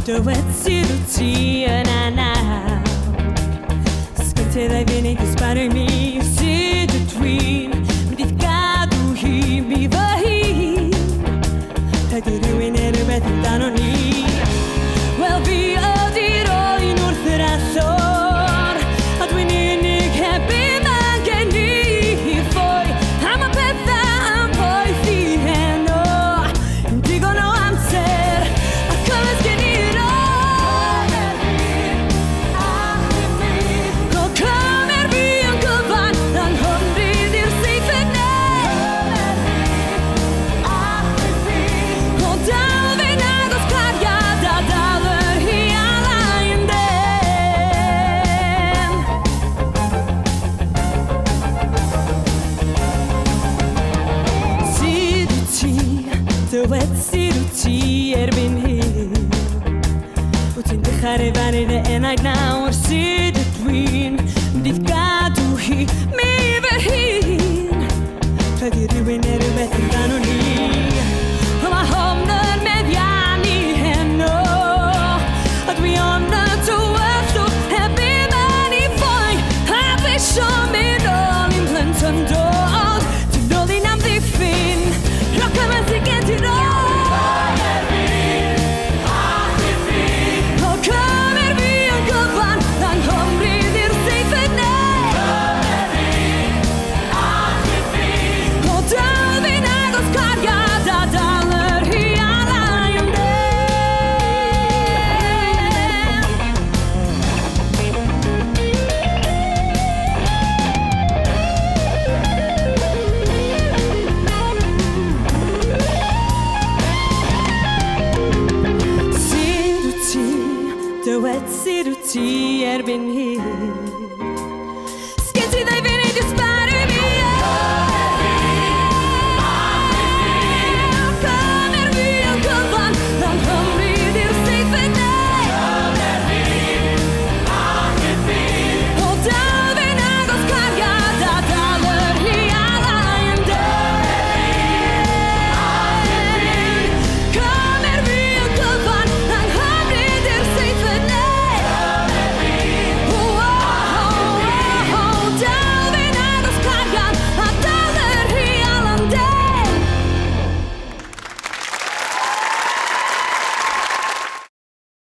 Dov'è na na Skytte dai vieni che spari mi si the twin Dit kadu hi mi vahi Hadi ruine rubet danoni Well vi odiro in urtherathor Ad winning happy man can ni foi I'm a petha am poi fiheno Digono amser a colors can Dov'è siruti erbin hier Utin de kharevan in the night now or see the twin Dit kadu hi mi verhin Hadi ruiner met danoni Ma homner mediani henno At we on the to work so happy many boy Happy show me all in Clinton dog To know the name the fin Rock and to get it all Dov'è siruti erbin hier